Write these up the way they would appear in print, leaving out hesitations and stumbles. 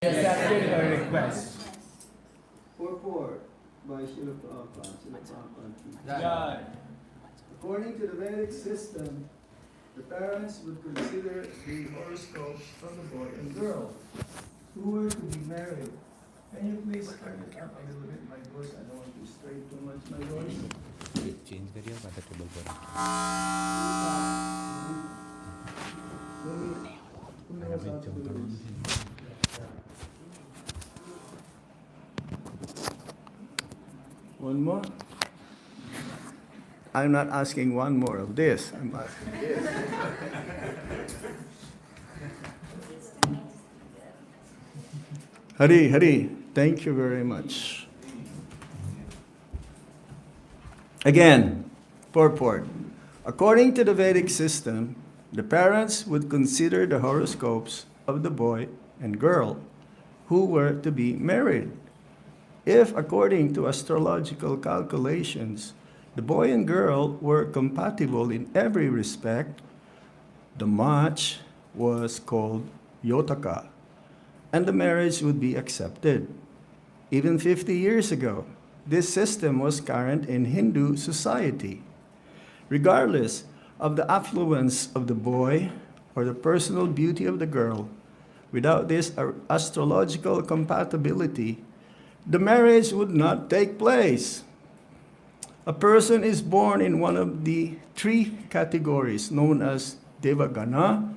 Accepted her request. Purport by Srila Prabhupada. Jai. According to the Vedic system, the parents would consider the horoscopes of the boy and girl who were to be married. Can you please turn it up a little bit, my voice? I don't want to strain too much my voice. Change करिए ज़्यादा table पर Who knows how to do this? One more? I'm not asking one more of this. I'm asking this. Hari, Hari, thank you very much. Again, purport. According to the Vedic system, the parents would consider the horoscopes of the boy and girl who were to be married. If, according to astrological calculations, the boy and girl were compatible in every respect, the match was called Yotaka, and the marriage would be accepted. Even 50 years ago, this system was current in Hindu society. Regardless of the affluence of the boy or the personal beauty of the girl, without this astrological compatibility, the marriage would not take place. A person is born in one of the three categories known as Devagana,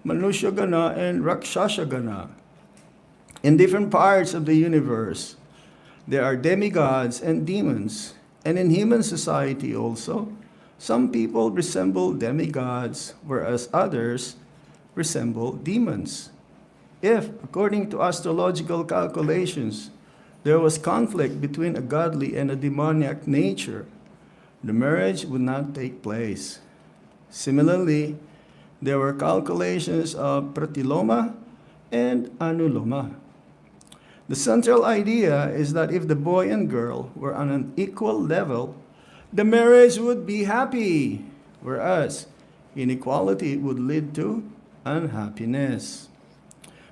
Manushagana, and Rakshasagana. In different parts of the universe, there are demigods and demons, and in human society also, some people resemble demigods, whereas others resemble demons. If, according to astrological calculations, there was conflict between a godly and a demoniac nature, the marriage would not take place. Similarly, there were calculations of Pratiloma and Anuloma. The central idea is that if the boy and girl were on an equal level, the marriage would be happy, whereas inequality would lead to unhappiness.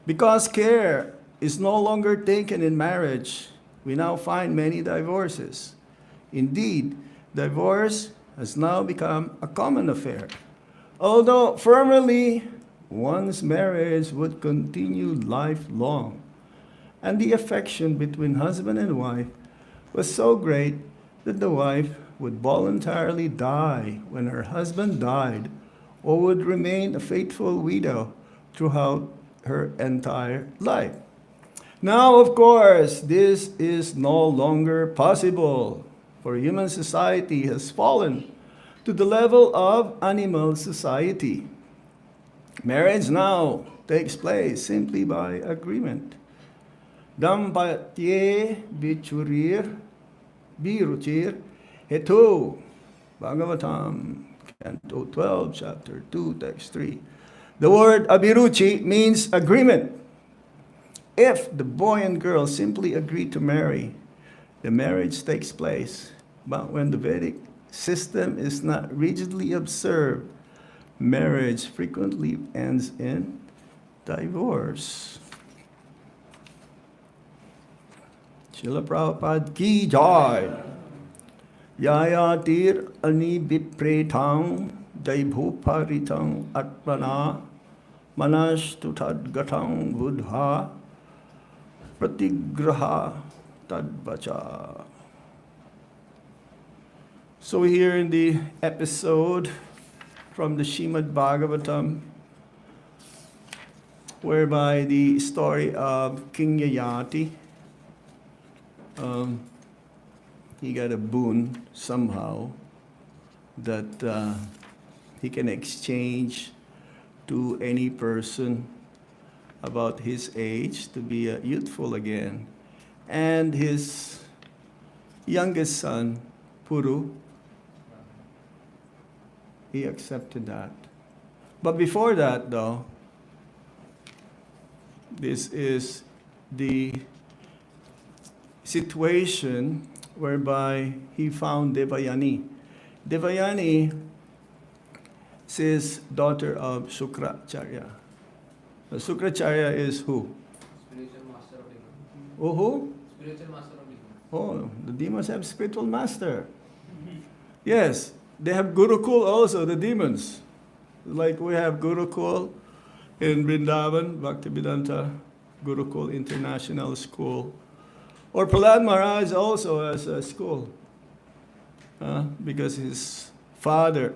Because care is no longer taken in marriage, we now find many divorces. Indeed, divorce has now become a common affair. Although formerly, one's marriage would continue lifelong, and the affection between husband and wife was so great that the wife would voluntarily die when her husband died, or would remain a faithful widow throughout her entire life. Now, of course, this is no longer possible, for human society has fallen to the level of animal society. Marriage now takes place simply by agreement. Dampatye bichurir biruchir hetu. Bhagavatam, Canto 12, Chapter 2, Text 3. The word abhiruchi means agreement. If the boy and girl simply agree to marry, the marriage takes place. But when the Vedic system is not rigidly observed, marriage frequently ends in divorce. Srila Prabhupada ki jai. Yayatir ani vipretam jai bhuparitam atmana manas tutadgatam buddha pratigraha tadvacha. So here in the episode from the Srimad Bhagavatam, whereby the story of King Yayati, he got a boon somehow that he can exchange to any person about his age to be youthful again. And his youngest son, Puru, he accepted that. But before that, though, this is the situation whereby he found Devayani. Devayani is daughter of Sukracharya. Sukracharya is who? who? Spiritual master of demons. Oh, the demons have spiritual master. Yes, they have Gurukul also, the demons. Like we have Gurukul in Vrindavan, Bhaktivedanta Gurukul International School. Or Prahlad Maharaj also has a school. Because his father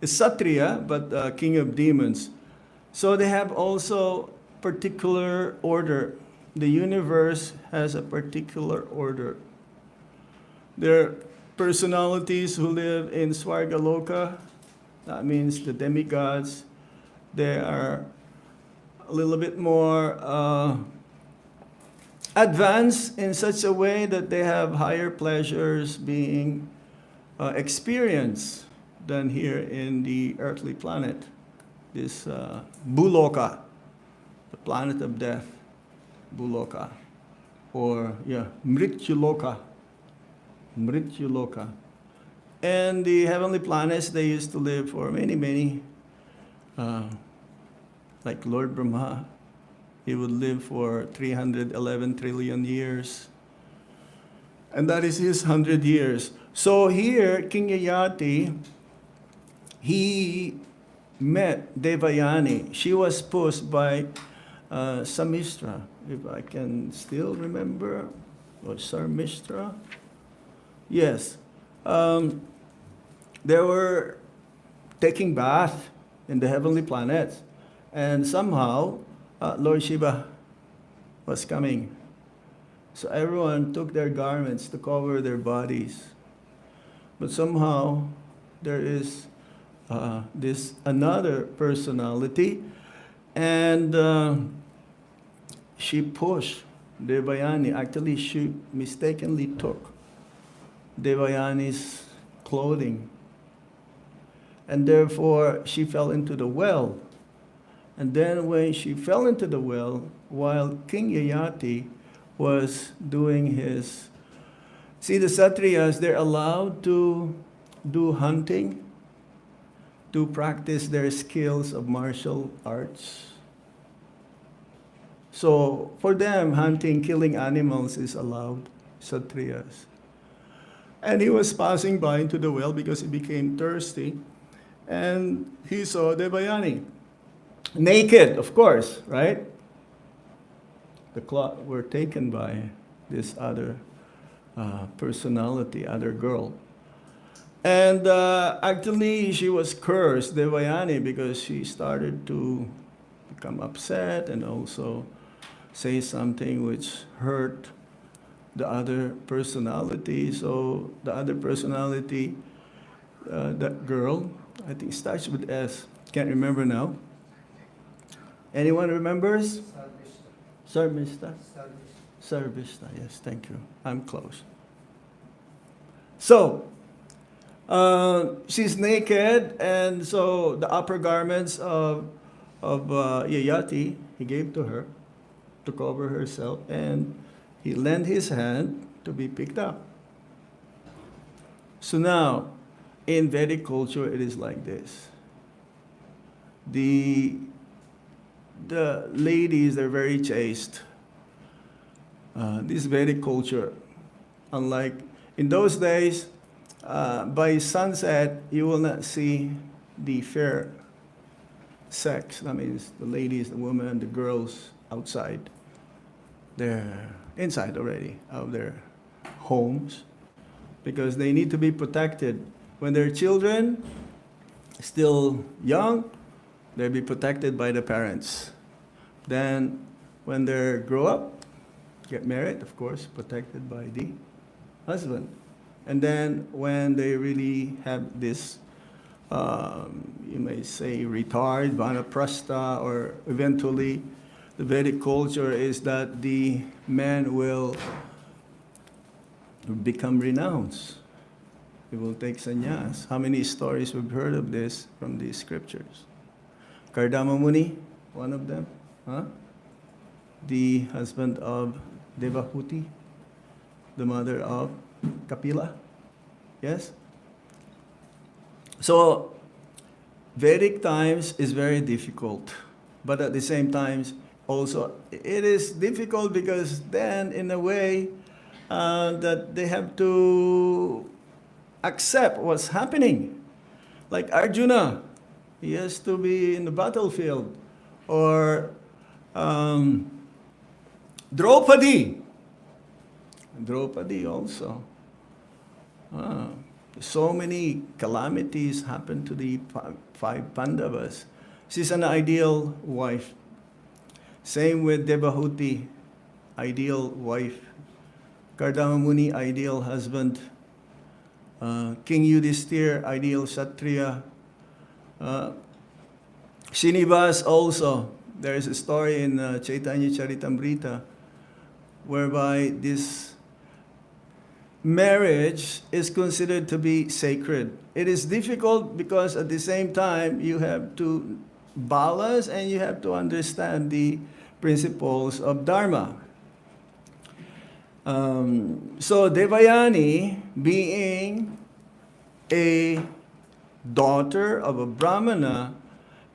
is Satriya, but king of demons. So they have also particular order. The universe has a particular order. There are personalities who live in Swargaloka. That means the demigods. They are a little bit more advanced in such a way that they have higher pleasures being experienced than here in the earthly planet. This Buloka, the planet of death, Buloka. Or, Mrityuloka. Mrityuloka. And the heavenly planets, they used to live for many, like Lord Brahma. He would live for 311 trillion years. And that is his 100 years. So here, King Yayati, he met Devayani. She was pushed by Samistra, if I can still remember, or Sarmistra. Yes. They were taking bath in the heavenly planets. And somehow, Lord Shiva was coming. So everyone took their garments to cover their bodies. But somehow there is this another personality, and she pushed Devayani. Actually, she mistakenly took Devayani's clothing. And therefore, she fell into the well. And then when she fell into the well, while King Yayati was doing his... See, the Satriyas, they're allowed to do hunting, to practice their skills of martial arts. So for them, hunting, killing animals is allowed, Satriyas. And he was passing by into the well because he became thirsty. And he saw Devayani. Naked, of course, right? The clothes were taken by this other personality, other girl. And actually, she was cursed, Devayani, because she started to become upset and also say something which hurt the other personality. So the other personality, that girl, I think starts with S, can't remember now. Anyone remembers? Sarvishta. Sarvishta, yes, thank you. I'm close. So, she's naked, and so the upper garments of Yayati, he gave to her to cover herself, and he lent his hand to be picked up. So now, in Vedic culture, it is like this. The ladies, they're very chaste. This Vedic culture, unlike in those days, by sunset, you will not see the fair sex. That means the ladies, the women, the girls outside. They're inside already of their homes because they need to be protected. When they're children, still young, they'll be protected by the parents. Then when they grow up, get married, of course, protected by the husband. And then when they really have this, you may say, retard, vanaprastha, or eventually the Vedic culture is that the man will become renounced. He will take sannyas. How many stories we've heard of this from the scriptures? Kardama Muni, one of them, the husband of Devahuti, the mother of Kapila. Yes? So, Vedic times is very difficult, but at the same time, also, it is difficult because then, in a way, that they have to accept what's happening. Like Arjuna, he has to be in the battlefield. Or Draupadi. Draupadi also. Ah, so many calamities happened to the five Pandavas. She's an ideal wife. Same with Devahuti, ideal wife. Kardama Muni, ideal husband. King Yudhisthira, ideal Kshatriya. Srinivas also. There is a story in Chaitanya Charitamrita whereby this marriage is considered to be sacred. It is difficult because at the same time you have to balance and you have to understand the principles of Dharma. So Devayani, being a daughter of a Brahmana,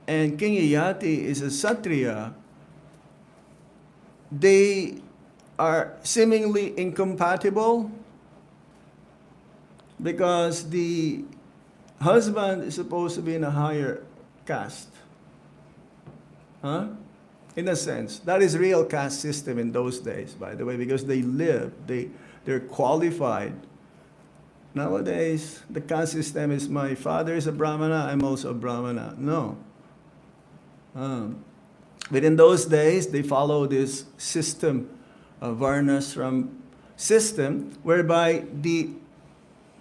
and King Yayati is a Kshatriya, they are seemingly incompatible because the husband is supposed to be in a higher caste. Huh? In a sense. That is real caste system in those days, by the way, because they're qualified. Nowadays, the caste system is my father is a Brahmana, I'm also a Brahmana. No. But in those days, they follow this system, Varnashram system, whereby the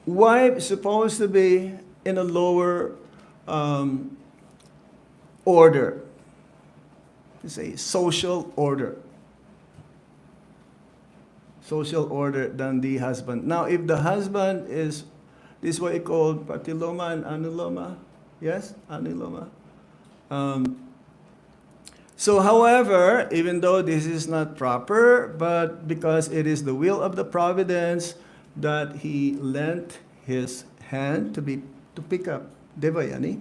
wife is supposed to be in a lower order. It's a social order. Social order than the husband. Now, if the husband is, this is what you call Pratiloma and Anuloma. Yes? Anuloma. So, however, even though this is not proper, but because it is the will of the providence that he lent his hand to pick up Devayani,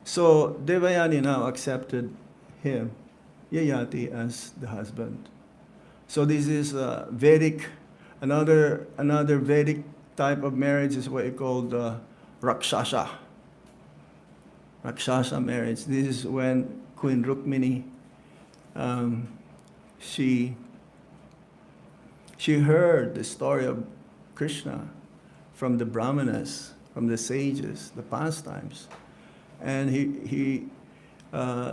so Devayani now accepted him, Yayati, as the husband. So this is Vedic, another Vedic type of marriage is what you call the Rakshasa. Rakshasa marriage. This is when Queen Rukmini, she heard the story of Krishna from the Brahmanas, from the sages, the pastimes. And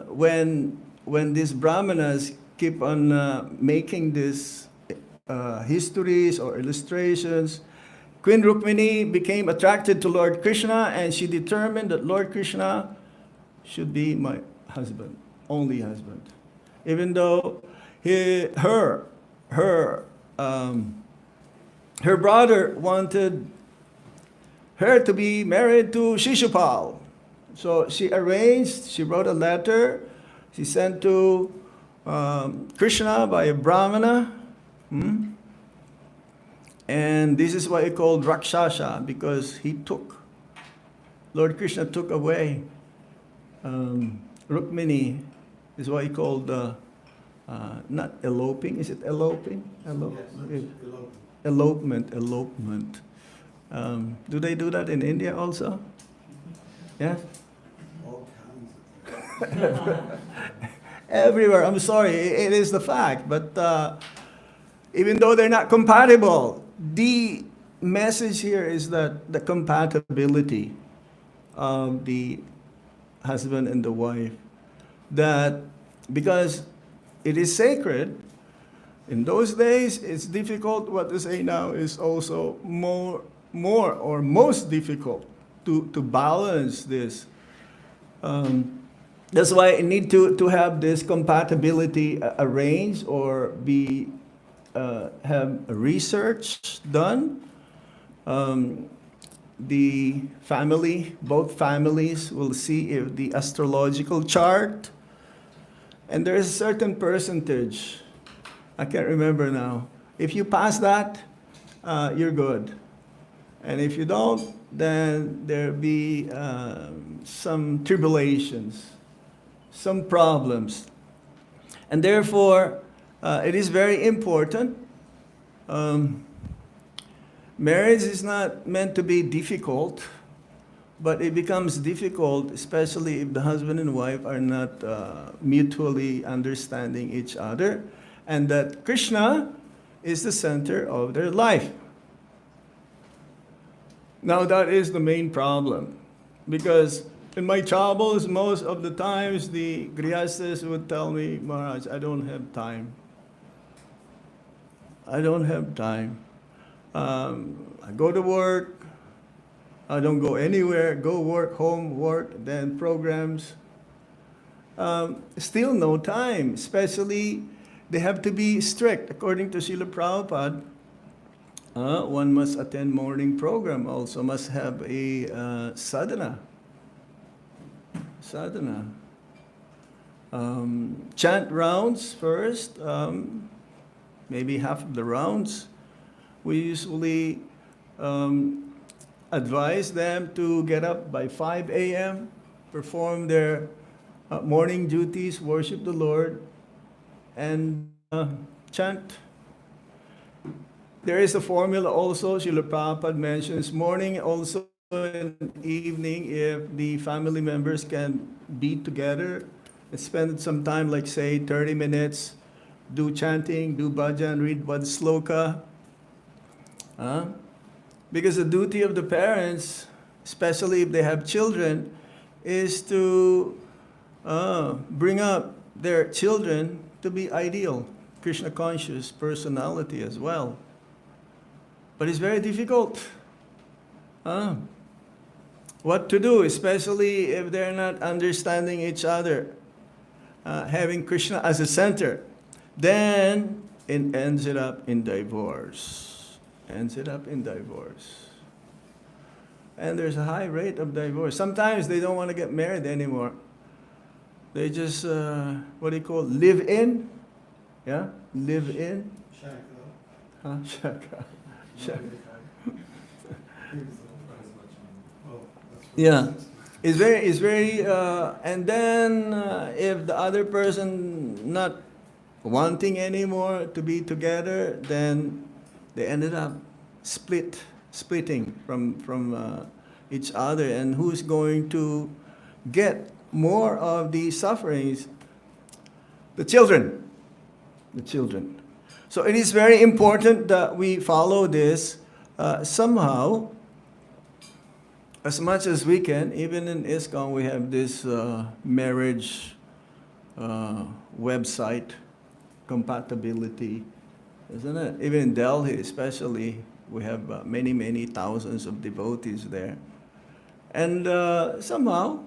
when these Brahmanas keep on making these histories or illustrations, Queen Rukmini became attracted to Lord Krishna, and she determined that Lord Krishna should be my husband, only husband. Even though her brother wanted her to be married to Shishupal. So she wrote a letter, she sent to Krishna by a Brahmana. And this is what he called Rakshasa, because Lord Krishna took away Rukmini, is what he called, not eloping, is it eloping? Yes, Elopement. Do they do that in India also? Yes? all kinds Everywhere. I'm sorry, it is the fact. But even though they're not compatible, the message here is that the compatibility of the husband and the wife, that because it is sacred, in those days it's difficult. What to say now is also more or most difficult to balance this. That's why I need to have this compatibility arranged or have research done. The family, both families will see if the astrological chart, and there is a certain percentage, I can't remember now. If you pass that, you're good. And if you don't, then there'll be some tribulations, some problems. And therefore, it is very important. Marriage is not meant to be difficult, but it becomes difficult, especially if the husband and wife are not mutually understanding each other, and that Krishna is the center of their life. Now, that is the main problem, because in my travels, most of the times the grihasthas would tell me, Maharaj, I don't have time. I don't have time. I go to work. I don't go anywhere. Go work, home, work, then programs. Still no time. Especially, they have to be strict. According to Srila Prabhupada, one must attend morning program. Also must have a sadhana. Sadhana. Chant rounds first. Maybe half of the rounds. We usually advise them to get up by 5 a.m., perform their morning duties, worship the Lord, and chant. There is a formula also, Srila Prabhupada mentions, morning also and evening, if the family members can be together and spend some time, like say 30 minutes, do chanting, do bhajan, read one sloka. Because the duty of the parents, especially if they have children, is to bring up their children to be ideal, Krishna conscious personality as well. But it's very difficult. What to do, especially if they're not understanding each other, having Krishna as a center, then it ends it up in divorce. Ends it up in divorce. And there's a high rate of divorce. Sometimes they don't want to get married anymore. They just, what do you call, live in? Yeah? Live in? Shaka. Shaka. Shaka. Oh, that's what Yeah. it says. It's very, and then if the other person not wanting anymore to be together, then they ended up splitting from each other. And who's going to get more of the sufferings? The children. The children. So it is very important that we follow this somehow, as much as we can. Even in ISKCON, we have this marriage website, compatibility, isn't it? Even in Delhi, especially, we have many thousands of devotees there. And somehow,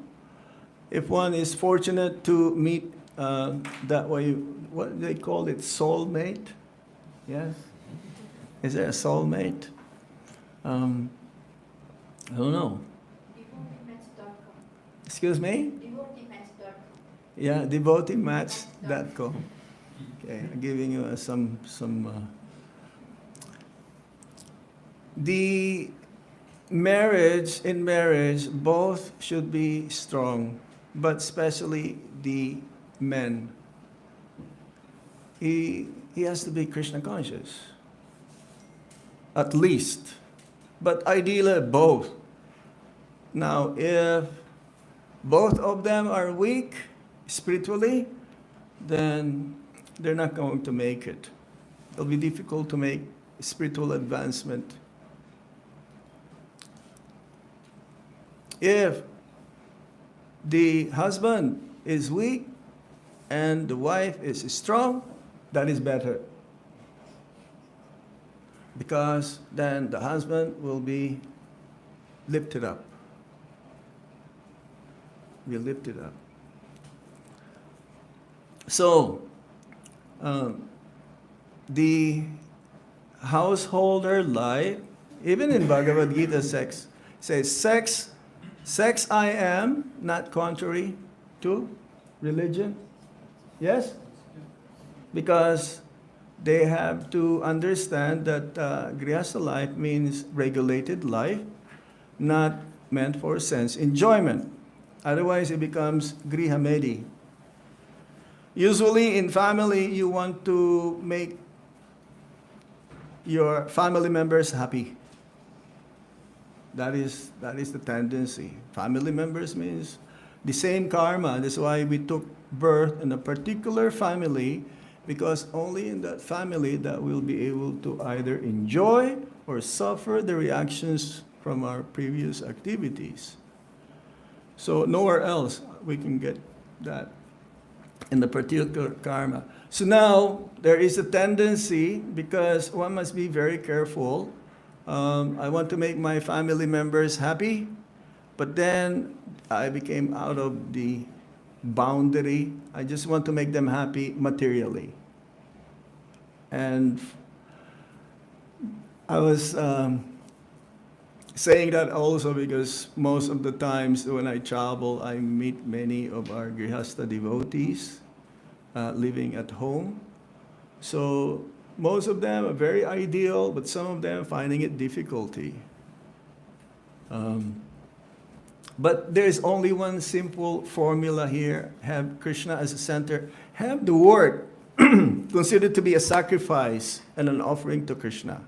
if one is fortunate to meet that way, what they call it, soulmate? Yes? Is there a soulmate? I don't know. devoteematch.com. Excuse me? devoteematch.com. Yeah, devoteematch.com. Okay, I'm giving you some. The in marriage, both should be strong, but especially the men. He has to be Krishna conscious, at least, but ideally both. Now, if both of them are weak spiritually, then they're not going to make it. It'll be difficult to make spiritual advancement. If the husband is weak and the wife is strong, that is better. Because then the husband will be lifted up. Be lifted up. So, the householder life, even in Bhagavad Gita says sex I am, not contrary to religion. Yes? Because they have to understand that Grihastha life means regulated life, not meant for sense enjoyment. Otherwise, it becomes Grihamedi. Usually in family, you want to make your family members happy. That is the tendency. Family members means the same karma. That's why we took birth in a particular family, because only in that family that we'll be able to either enjoy or suffer the reactions from our previous activities. So nowhere else we can get that in the particular karma. So now there is a tendency, because one must be very careful. I want to make my family members happy, but then I became out of the boundary. I just want to make them happy materially. And I was saying that also because most of the times when I travel, I meet many of our Grihastha devotees living at home. So most of them are very ideal, but some of them finding it difficulty. But there is only one simple formula here. Have Krishna as a center. Have the work considered to be a sacrifice and an offering to Krishna.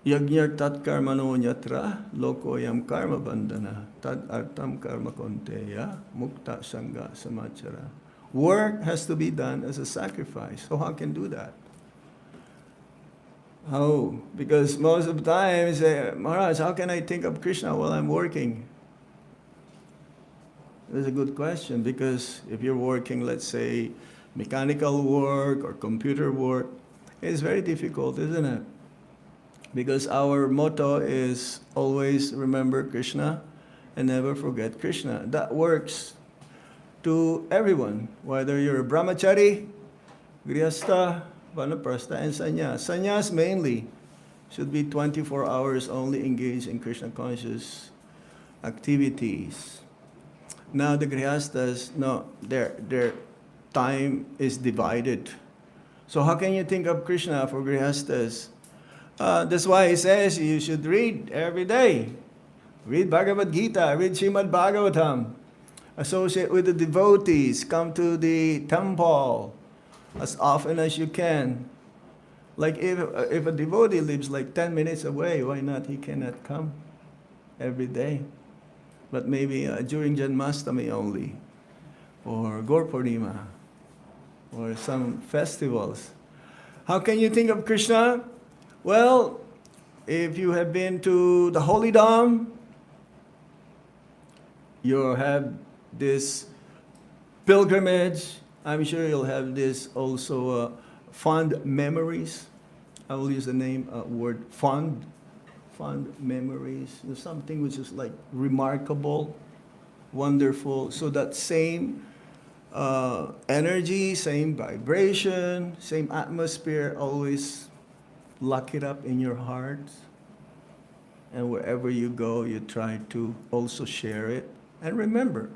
Yajñar tat karmano nyatra lokoyam karma bandhana tad artam karma konteya mukta sangha samachara. Work has to be done as a sacrifice. So how can do that? Oh, because most of the time you say, Maharaj, how can I think of Krishna while I'm working? That's a good question, because if you're working, let's say, mechanical work or computer work, it's very difficult, isn't it? Because our motto is always remember Krishna and never forget Krishna. That works to everyone, whether you're a brahmachari, grihastha, vanaprastha, and sannyas. Sannyas mainly should be 24 hours only engaged in Krishna conscious activities. Now the grihasthas, no, their time is divided. So how can you think of Krishna for grihasthas? That's why he says you should read every day. Read Bhagavad Gita, read Srimad Bhagavatam. Associate with the devotees, come to the temple as often as you can. Like if a devotee lives like 10 minutes away, why not? He cannot come every day. But maybe during Janmastami only, or Gaur Purnima, or some festivals. How can you think of Krishna? Well, if you have been to the Holy Dham, you have this pilgrimage. I'm sure you'll have this also fond memories. I will use the word fond memories. There's something which is like remarkable, wonderful. So that same energy, same vibration, same atmosphere, always lock it up in your heart. And wherever you go, you try to also share it. And remember,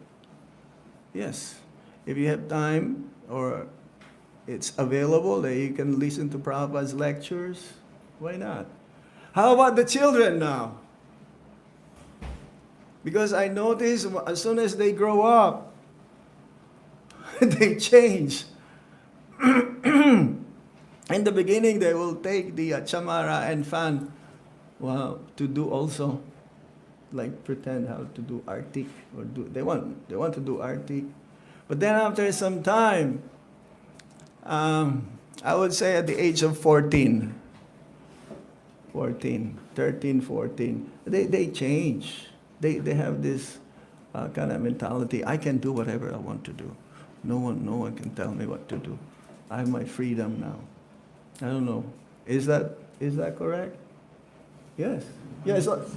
yes, if you have time or it's available that you can listen to Prabhupada's lectures, why not? How about the children now? Because I notice as soon as they grow up, they change. In the beginning, they will take the chamara and fan to do also, like pretend how to do artik, or they want to do artik. But then after some time, I would say at the age of 13, 13, 14, they change. They have this kind of mentality. I can do whatever I want to do. No one can tell me what to do. I have my freedom now. I don't know. Is that correct? Yes. Yes. 108%.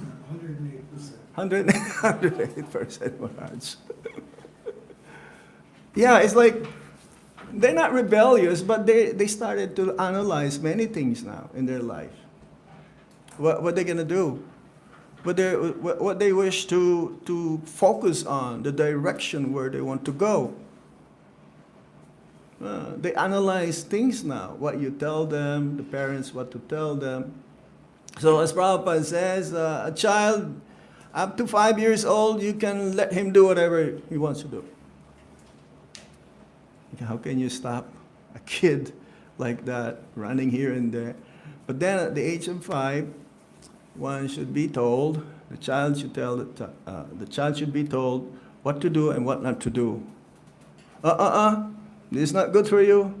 108%, Maharaj. Yeah, it's like they're not rebellious, but they started to analyze many things now in their life. What they're gonna do, what they wish to focus on, the direction where they want to go. They analyze things now, what you tell them, the parents what to tell them. So as Prabhupada says, a child up to 5 years old, you can let him do whatever he wants to do. How can you stop a kid like that running here and there? But then at the age of 5, one should be told, the child should be told what to do and what not to do. This is not good for you.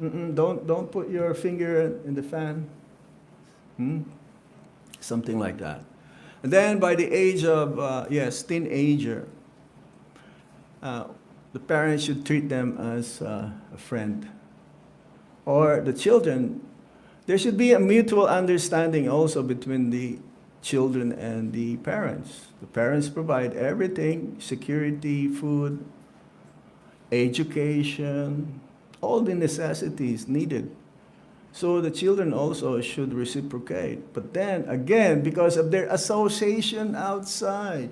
Don't put your finger in the fan. Something like that. And then by the age of, teenager, the parents should treat them as a friend. Or the children, there should be a mutual understanding also between the children and the parents. The parents provide everything, security, food, education, all the necessities needed. So the children also should reciprocate. But then again, because of their association outside,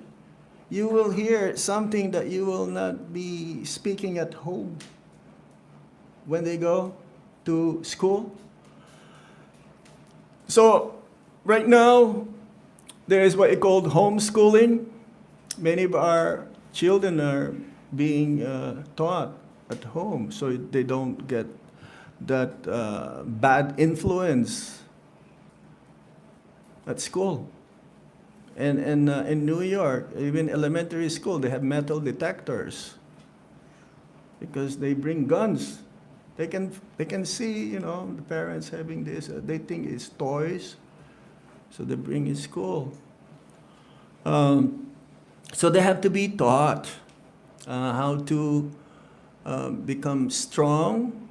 you will hear something that you will not be speaking at home when they go to school. So right now, there is what you call homeschooling. Many of our children are being taught at home, so they don't get that bad influence at school. And in New York, even elementary school, they have metal detectors because they bring guns. They can see, the parents having this. They think it's toys, so they bring in school. So they have to be taught how to become strong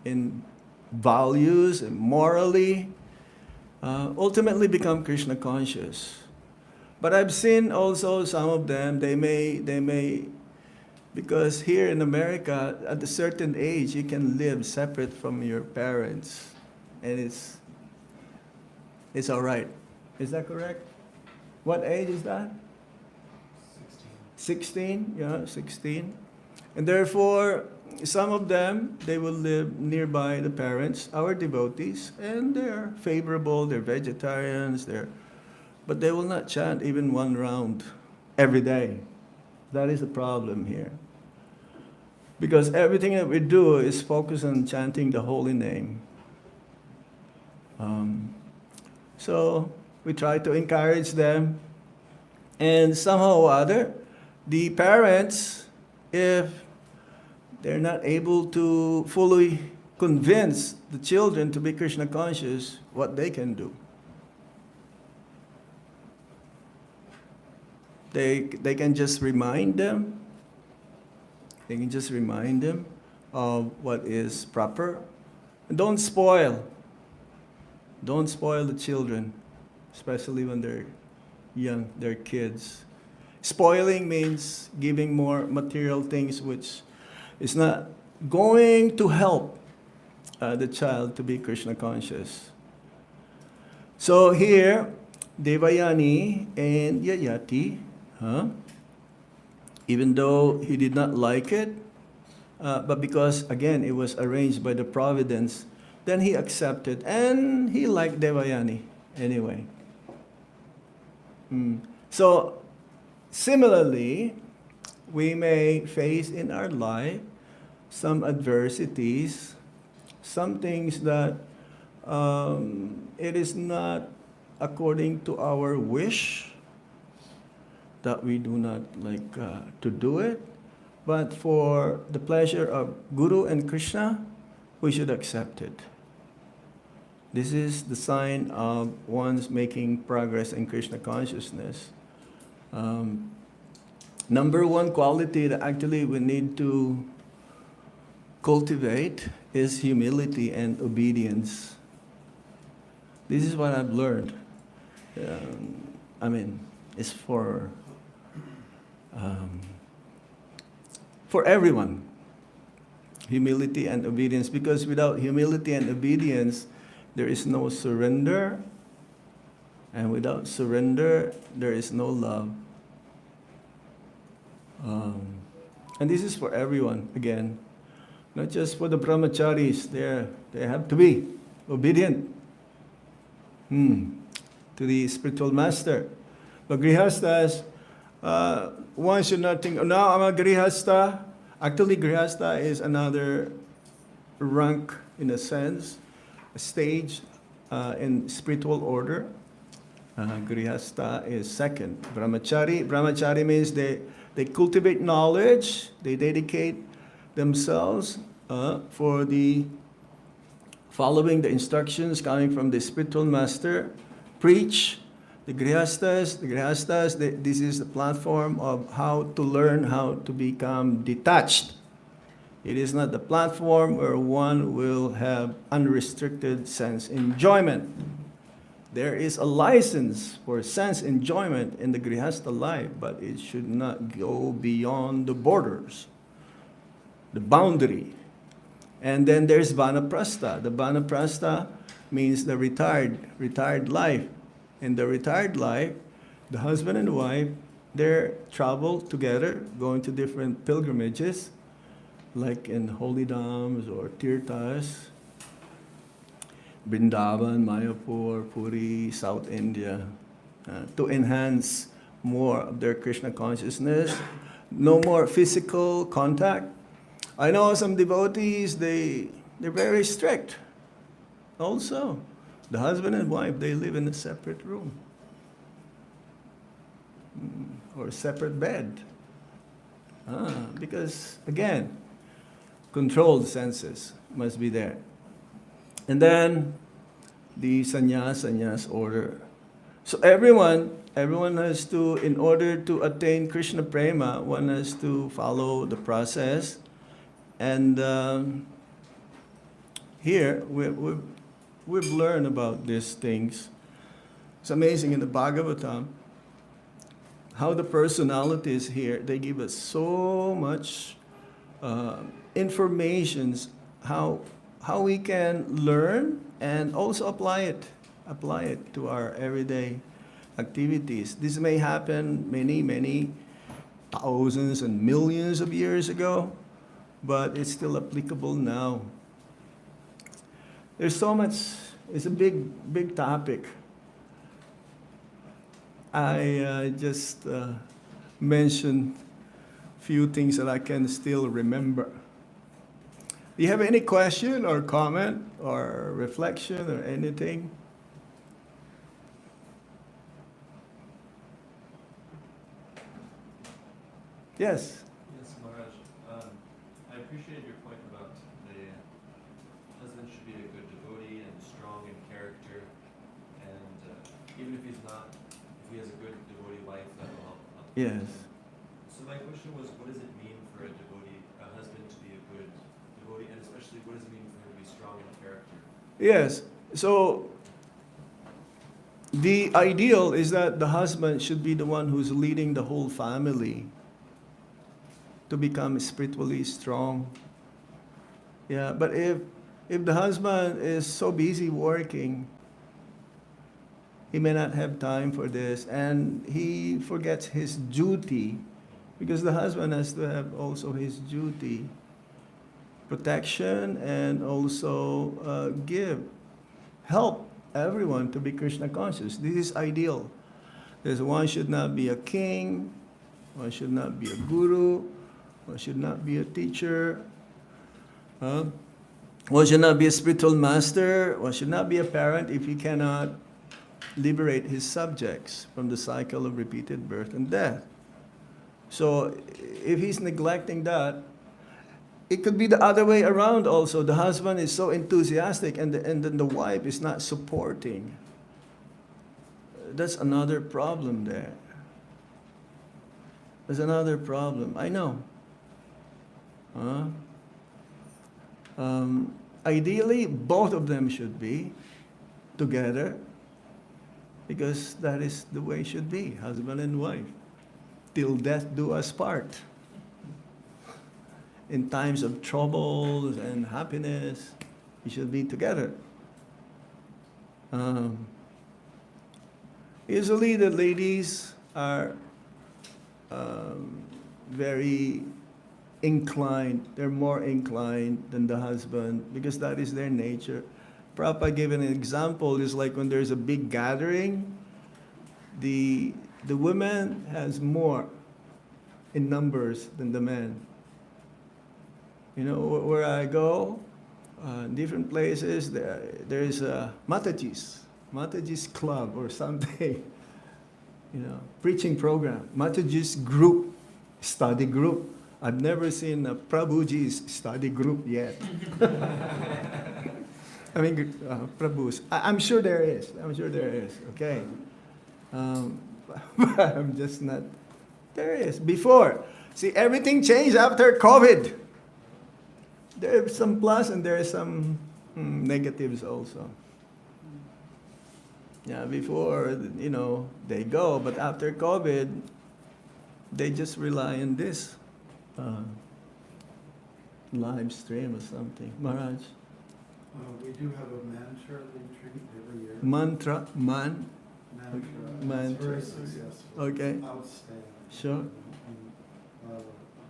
in values and morally, ultimately become Krishna conscious. But I've seen also some of them, they may, because here in America, at a certain age, you can live separate from your parents, and it's all right. Is that correct? What age is that? 16, 16. And therefore, some of them, they will live nearby the parents, our devotees, and they're favorable, they're vegetarians, but they will not chant even one round every day. That is the problem here. Because everything that we do is focused on chanting the holy name. So we try to encourage them. And somehow or other, the parents, if they're not able to fully convince the children to be Krishna conscious, what they can do. They can just remind them. They can just remind them of what is proper. And don't spoil the children, especially when they're young, they're kids. Spoiling means giving more material things which is not going to help the child to be Krishna conscious. So here, Devayani and Yayati, even though he did not like it, but because, again, it was arranged by the providence, then he accepted, and he liked Devayani anyway. So, similarly, we may face in our life some adversities, some things that it is not according to our wish, that we do not like to do it, but for the pleasure of Guru and Krishna, we should accept it. This is the sign of one's making progress in Krishna consciousness. Number one quality that actually we need to cultivate is humility and obedience. This is what I've learned. It's for everyone. Humility and obedience, because without humility and obedience, there is no surrender, and without surrender, there is no love. And this is for everyone, again. Not just for the brahmacharis. They have to be obedient to the spiritual master. But grihastas, one should not think, now I'm a grihasta, Actually, Grihastha is another rank, in a sense, a stage in spiritual order. Grihastha is second. Brahmachari means they cultivate knowledge, they dedicate themselves for the following the instructions coming from the spiritual master, preach. The Grihasthas, this is the platform of how to learn how to become detached. It is not the platform where one will have unrestricted sense enjoyment. There is a license for sense enjoyment in the Grihastha life, but it should not go beyond the borders, the boundary. And then there's Vanaprastha. The Vanaprastha means the retired life. In the retired life, the husband and wife, they travel together, going to different pilgrimages, like in holy dhams or tirthas, Vrindavan, Mayapur, Puri, South India, to enhance more of their Krishna consciousness. No more physical contact. I know some devotees, they're very strict. Also, the husband and wife, they live in a separate room or a separate bed. Because, again, controlled senses must be there. And then the sannyas order. So everyone has to, in order to attain Krishna prema, one has to follow the process. And here we've learned about these things. It's amazing in the Bhagavatam how the personalities here, they give us so much informations how we can learn and also apply it to our everyday activities. This may happen many thousands and millions of years ago, but it's still applicable now. There's so much, it's a big topic. I just mentioned few things that I can still remember. Do you have any question or comment or reflection or anything? Yes. Yes, Maharaj. I appreciate your point about the husband should be a good devotee and strong in character, and even if he's not, if he has a good devotee wife, that will help. Yes. So my question was, what does it mean for a devotee, a husband to be a good devotee, and especially what does it mean for him to be strong in character? Yes. So the ideal is that the husband should be the one who's leading the whole family to become spiritually strong. Yeah, but if the husband is so busy working, he may not have time for this, and he forgets his duty, because the husband has to have also his duty, protection, and also help everyone to be Krishna conscious. This is ideal. Because one should not be a king, one should not be a guru, one should not be a teacher, one should not be a spiritual master, one should not be a parent if he cannot liberate his subjects from the cycle of repeated birth and death. So if he's neglecting that, it could be the other way around also. The husband is so enthusiastic and then the wife is not supporting. That's another problem there. There's another problem. I know. Ideally, both of them should be together, because that is the way it should be, husband and wife. Till death do us part. In times of troubles and happiness, we should be together. Usually the ladies are very inclined, they're more inclined than the husband, because that is their nature. Prabhupada gave an example, is like when there's a big gathering, the woman has more in numbers than the man. You know, where I go, different places, there's a Mataji's club or something, you know, preaching program, Mataji's group, study group. I've never seen a Prabhuji's study group yet. I mean, Prabhu's. I'm sure there is. Okay. But I'm just not. There is. Before. See, everything changed after COVID. There are some plus and there are some negatives also. Yeah, before, you know, they go, but after COVID, they just rely on this live stream or something. Maharaj? We do have a mantra retreat every year. Mantra? Mantra. Mantra. It's very successful. Okay. Outstanding. Sure. And,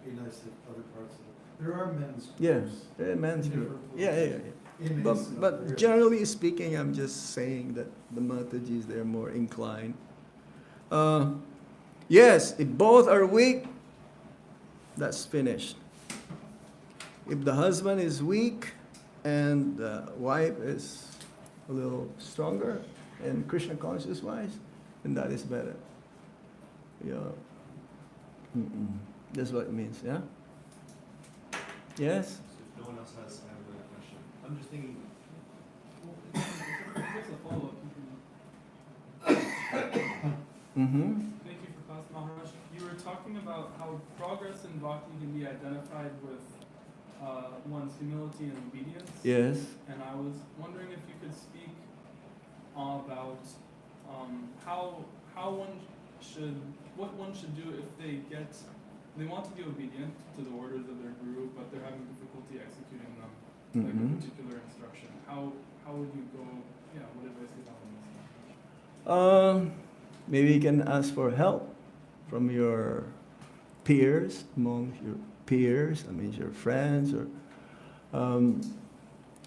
be nice if other parts of it. There are men's groups. Yeah, men's group. Yeah. In But, Mesa, but there- generally speaking, I'm just saying that the Matajis, they're more inclined. Yes, if both are weak, that's finished. If the husband is weak and the wife is a little stronger and Krishna conscious wise, then that is better. Yeah. That's what it means, yeah? Yes? So if no one else has, I have another question. I'm just thinking, Just a follow-up. Mm-hmm. Thank you for class, Maharaj. You were talking about how progress in bhakti can be identified with one's humility and obedience. Yes. And I was wondering if you could speak about how one should, what one should do if they want to be obedient to the orders of their guru, but they're having difficulty executing them, like a particular instruction. How would you go? Yeah, what advice would you have on this? Maybe you can ask for help from your peers, among your peers, I mean your friends, or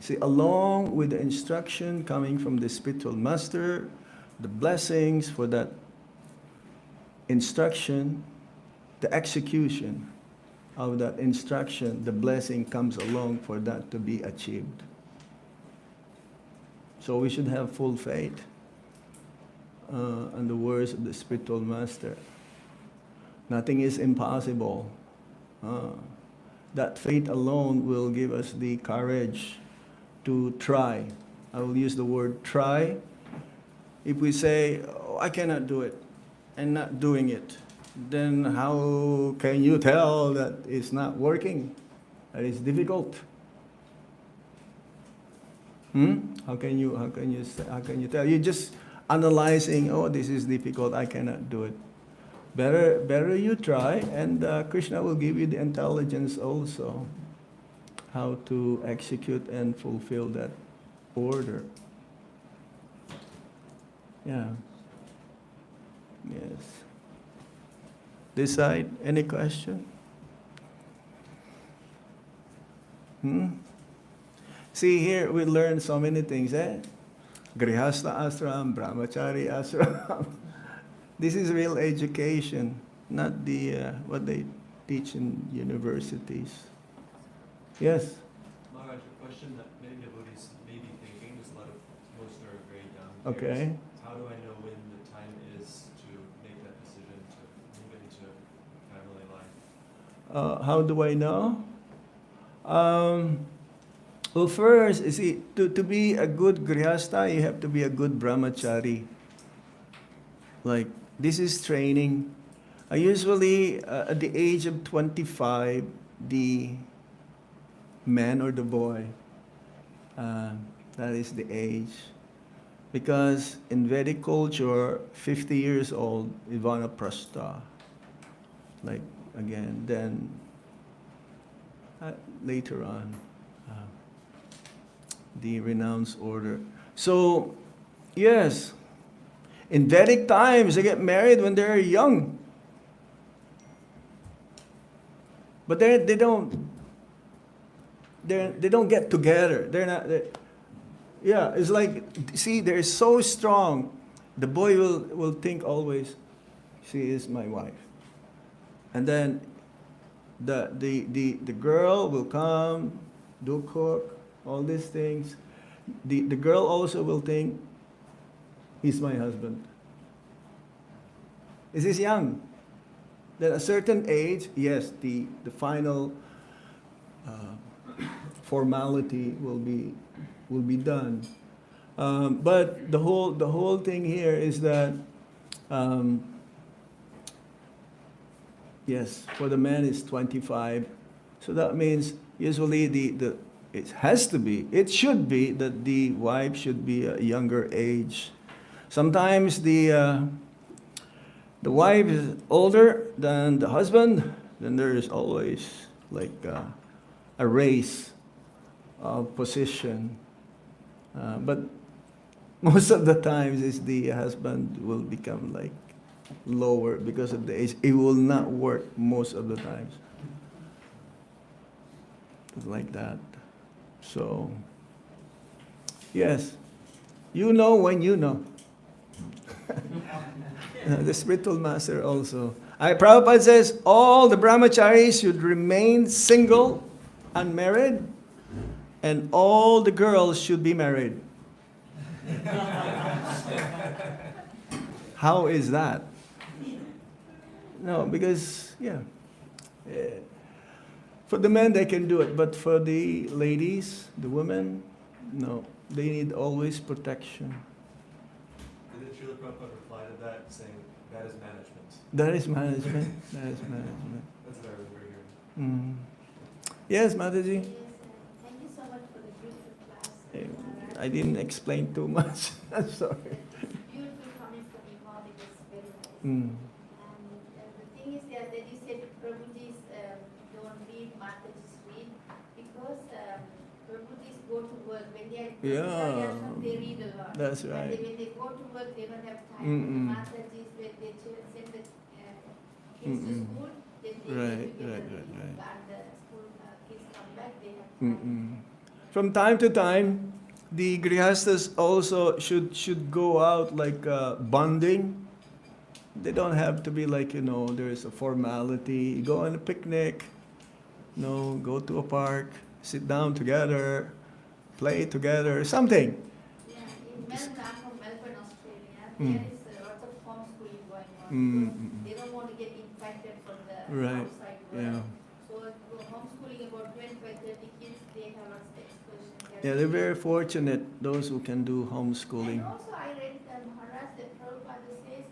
see, along with the instruction coming from the spiritual master, the blessings for that instruction, the execution of that instruction, the blessing comes along for that to be achieved. So we should have full faith on the words of the spiritual master. Nothing is impossible. That faith alone will give us the courage to try. I will use the word try. If we say, oh, I cannot do it, and not doing it, then how can you tell that it's not working? That it's difficult. How can you tell? You're just analyzing, oh, this is difficult, I cannot do it. Better you try, and Krishna will give you the intelligence also how to execute and fulfill that order. Yeah. Yes. This side, any question? See, here we learn so many things, eh? Grihastha ashram, brahmachari ashram. This is real education, not the what they teach in universities. Yes? Maharaj, a question that many devotees may be thinking, because a lot of most are very young. Okay. Is, how do I know when the time is to make that decision to move into family life? How do I know? Well, first, you see, to be a good grihastha, you have to be a good brahmachari. Like, this is training. Usually, at the age of 25, the man or the boy, that is the age. Because in Vedic culture, 50 years old, Ivanaprastha. Like, again, then later on, the renounced order. So, yes, in Vedic times, they get married when they're young. But they don't get together. Yeah, it's like, see, they're so strong. The boy will think always, she is my wife. And then The girl will come, do cook, all these things. The girl also will think, he's my husband. This is young. Then a certain age, yes, the final formality will be done. But the whole thing here is that yes, for the man it's 25. So that means usually it should be that the wife should be a younger age. Sometimes the wife is older than the husband, then there is always like a race of position. But most of the times is the husband will become like lower because of the age. It will not work most of the times. It's like that. So, yes, you know when you know. The spiritual master also. Prabhupada says all the brahmacharis should remain single, unmarried, and all the girls should be married. How is that? No, because, for the men they can do it, but for the ladies, the women, no, they need always protection. Did Srila Prabhupada reply to that saying, that is management? That is management. That is management. That's what I remember hearing. Yes, Mataji? Yes, thank you so much for the beautiful class. I didn't explain too much. I'm sorry. Beautiful coming from your mouth, it was very nice. Mm. And the thing is that you said Prabhuji's don't read, Mataji's read, because Prabhuji's go to work. When they are Yeah. they read a lot. That's And right. when they go to work, they don't have time. Mm-mm. Mataji's, when they send the kids to Mm-mm. school, then they Right, get together. right. And the school kids come back, they have time. Mm-mm. From time to time, the grihastas also should go out like bonding. They don't have to be like, there's a formality. Go on a picnic, go to a park, sit down together, play together, something. Yeah, in Melbourne, I'm from Melbourne, Australia. Mm. There is lots of homeschooling going on. Mm, So mm, mm. they don't want to get infected from the Right, outside world. yeah. So homeschooling about 25-30 kids, they have lots of excursions. Yeah, they're very fortunate, those who can do And homeschooling. also I read Maharaj that Prabhupada says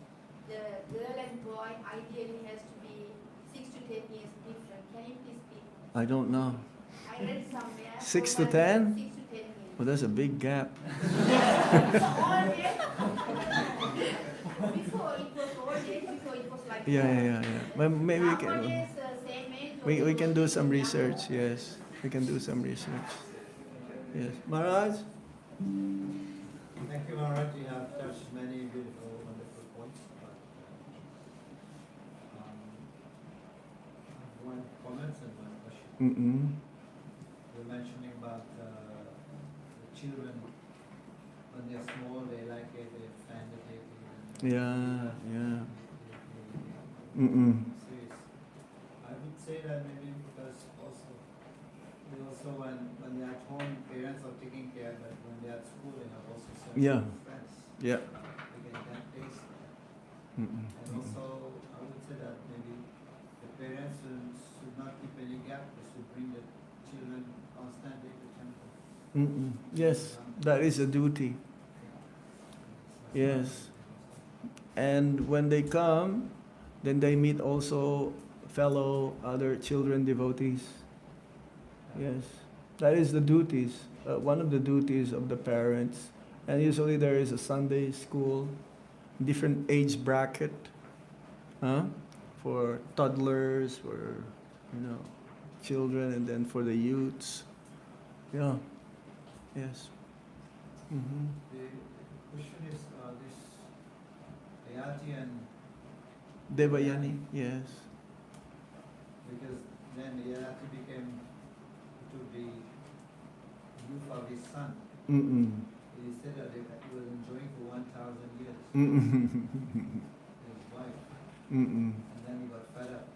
the girl and boy ideally has to be 6 to 10 years different. Can you please speak? I don't know. I read somewhere. 6 to Prabhupada 10? said 6 to 10 years. Well, that's a big gap. Before it was old days, before it was like Yeah. Well, maybe we can. Nowadays, same age. We can do some research, yes. We can do some research. Yes. Maharaj? Thank you, Maharaj. You have touched many beautiful, wonderful points. But, I have one comment and one question. Mm-mm. You're mentioning about the children, when they're small, they like it, they find it, Yeah. serious. Mm-mm. I would say that maybe because also when they're at home, parents are taking care, but when they're at school, they have also certain Yeah. friends. Yeah. They get that taste. Mm-mm. And also, I would say that maybe the parents should not keep any gap, they should bring the children constantly to temple. Mm-mm. Yes, that is a duty. Yes. And when they come, then they meet also fellow other children devotees. Yes, that is the duties, one of the duties of the parents. And usually there is a Sunday school, different age bracket, for toddlers, for children, and then for the youths. Yeah. Yes. Mm-hmm. The question is, this Ayati and Devayani, yes. because then Ayati became to be youth of his son. Mm-mm. He said that he was enjoying for 1,000 years, Mm-mm. his wife, Mm-mm. and then he got fed up.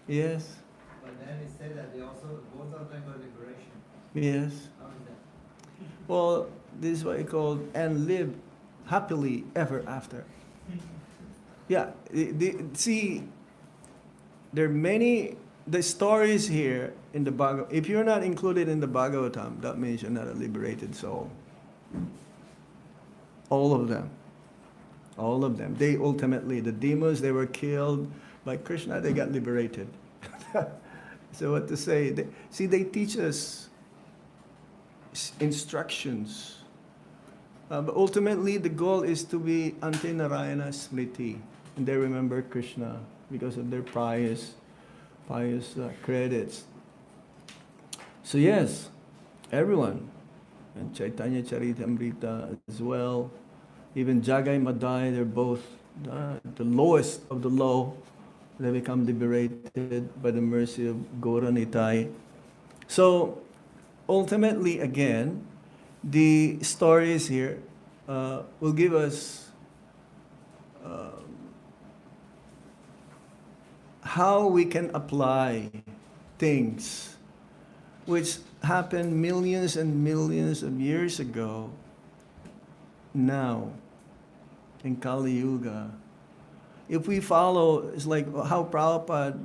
Yes. But but then it said that they also, both of them got liberation. Yes. How is that? Well, this is what you call and live happily ever after. Yeah. See, there are many the stories here in the Bhagavad. If you're not included in the Bhagavatam, that means you're not a liberated soul. All of them. All of them. They ultimately, the demons, they were killed by Krishna, they got liberated. So what to say? They teach us instructions. But ultimately, the goal is to be Ante Narayana Smriti. And they remember Krishna because of their pious credits. So yes, everyone. And Chaitanya Charitamrita as well. Even Jagai Madai, they're both the lowest of the low. They become liberated by the mercy of Gaura Nitai. So ultimately, again, the stories here will give us how we can apply things which happened millions and millions of years ago, now, in Kali Yuga. If we follow, it's like how Prabhupada,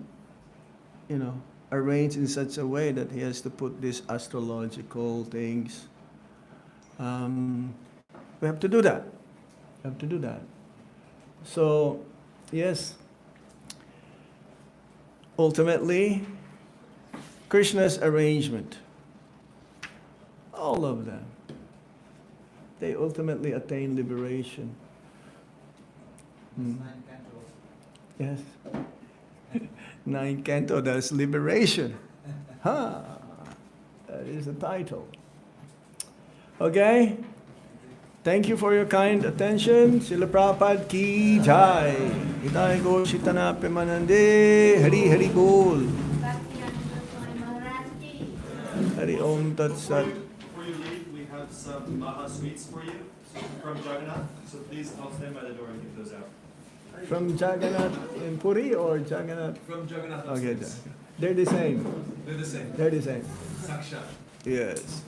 arranged in such a way that he has to put these astrological things. We have to do that. We have to do that. So, yes, ultimately, Krishna's arrangement, all of them, they ultimately attain liberation. It's 9 cantos. Yes. 9 canto, that's liberation. Huh. That is the title. Okay? Thank you for your kind attention. Srila Prabhupada ki jai. Hidaya Goshitana Premanande. Hari Hari Bol. Bhakti Anugraha Swami Maharaj ki. Hari Om Tat Sat. Before you leave, we have some Maha sweets for you from Jagannath. So please, I'll stand by the door and give those out. From Jagannath in Puri or Jagannath? From Jagannath Okay, upstairs. they're the same. They're the same. They're the same. Sakshat. Yes.